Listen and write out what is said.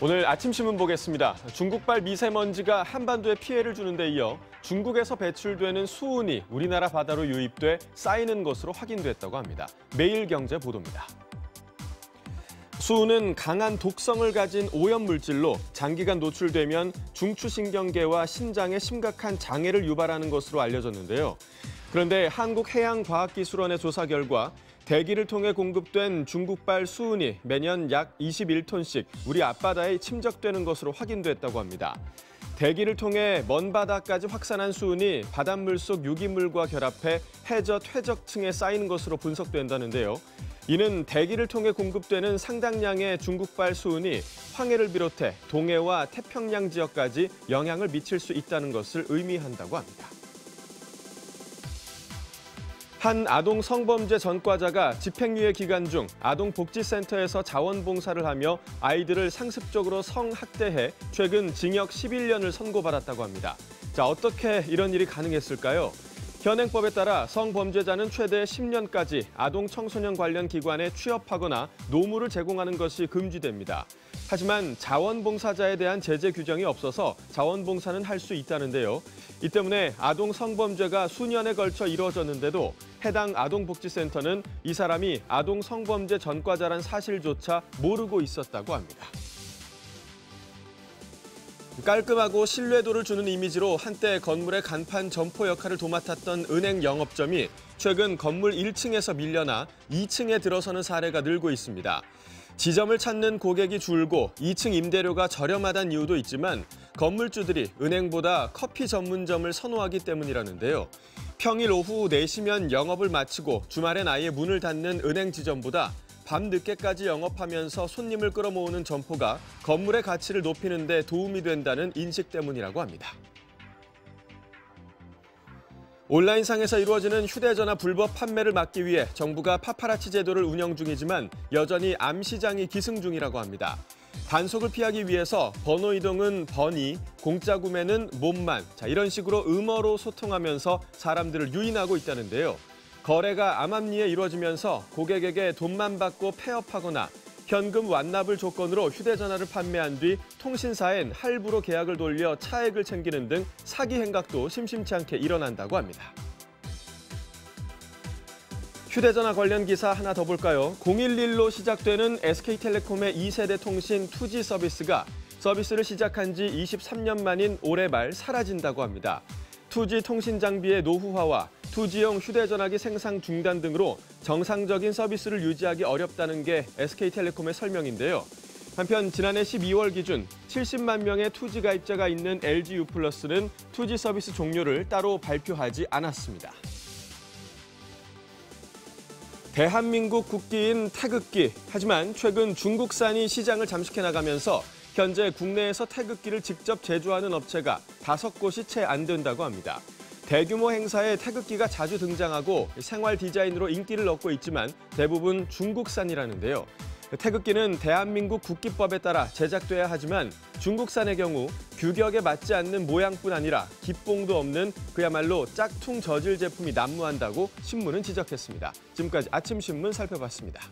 오늘 아침 신문 보겠습니다. 중국발 미세먼지가 한반도에 피해를 주는 데 이어 중국에서 배출되는 수은이 우리나라 바다로 유입돼 쌓이는 것으로 확인됐다고 합니다. 매일경제 보도입니다. 수은은 강한 독성을 가진 오염물질로 장기간 노출되면 중추신경계와 신장에 심각한 장애를 유발하는 것으로 알려졌는데요. 그런데 한국해양과학기술원의 조사 결과 대기를 통해 공급된 중국발 수은이 매년 약 21톤씩 우리 앞바다에 침적되는 것으로 확인됐다고 합니다. 대기를 통해 먼 바다까지 확산한 수은이 바닷물 속 유기물과 결합해 해저 퇴적층에 쌓이는 것으로 분석된다는데요. 이는 대기를 통해 공급되는 상당량의 중국발 수은이 황해를 비롯해 동해와 태평양 지역까지 영향을 미칠 수 있다는 것을 의미한다고 합니다. 한 아동 성범죄 전과자가 집행유예 기간 중 아동복지센터에서 자원봉사를 하며 아이들을 상습적으로 성학대해 최근 징역 11년을 선고받았다고 합니다. 자, 어떻게 이런 일이 가능했을까요? 현행법에 따라 성범죄자는 최대 10년까지 아동 청소년 관련 기관에 취업하거나 노무를 제공하는 것이 금지됩니다. 하지만 자원봉사자에 대한 제재 규정이 없어서 자원봉사는 할 수 있다는데요. 이 때문에 아동 성범죄가 수년에 걸쳐 이루어졌는데도 해당 아동복지센터는 이 사람이 아동 성범죄 전과자란 사실조차 모르고 있었다고 합니다. 깔끔하고 신뢰도를 주는 이미지로 한때 건물의 간판 점포 역할을 도맡았던 은행 영업점이 최근 건물 1층에서 밀려나 2층에 들어서는 사례가 늘고 있습니다. 지점을 찾는 고객이 줄고 2층 임대료가 저렴하다는 이유도 있지만 건물주들이 은행보다 커피 전문점을 선호하기 때문이라는데요. 평일 오후 4시면 영업을 마치고 주말엔 아예 문을 닫는 은행 지점보다 밤늦게까지 영업하면서 손님을 끌어모으는 점포가 건물의 가치를 높이는 데 도움이 된다는 인식 때문이라고 합니다. 온라인상에서 이루어지는 휴대전화 불법 판매를 막기 위해 정부가 파파라치 제도를 운영 중이지만 여전히 암 시장이 기승 중이라고 합니다. 단속을 피하기 위해서 번호 이동은 번이, 공짜 구매는 몸만, 이런 식으로 음어로 소통하면서 사람들을 유인하고 있다는데요. 거래가 암암리에 이루어지면서 고객에게 돈만 받고 폐업하거나 현금 완납을 조건으로 휴대전화를 판매한 뒤 통신사엔 할부로 계약을 돌려 차액을 챙기는 등 사기 행각도 심심치 않게 일어난다고 합니다. 휴대전화 관련 기사 하나 더 볼까요? 011로 시작되는 SK텔레콤의 2세대 통신 2G 서비스가 서비스를 시작한 지 23년 만인 올해 말 사라진다고 합니다. 2G 통신 장비의 노후화와 2G용 휴대전화기 생산 중단 등으로 정상적인 서비스를 유지하기 어렵다는 게 SK텔레콤의 설명인데요. 한편 지난해 12월 기준 70만 명의 2G 가입자가 있는 LG유플러스는 2G 서비스 종료를 따로 발표하지 않았습니다. 대한민국 국기인 태극기. 하지만 최근 중국산이 시장을 잠식해 나가면서 현재 국내에서 태극기를 직접 제조하는 업체가 5곳이 채 안 된다고 합니다. 대규모 행사에 태극기가 자주 등장하고 생활 디자인으로 인기를 얻고 있지만 대부분 중국산이라는데요. 태극기는 대한민국 국기법에 따라 제작돼야 하지만 중국산의 경우 규격에 맞지 않는 모양뿐 아니라 기뽕도 없는 그야말로 짝퉁 저질 제품이 난무한다고 신문은 지적했습니다. 지금까지 아침 신문 살펴봤습니다.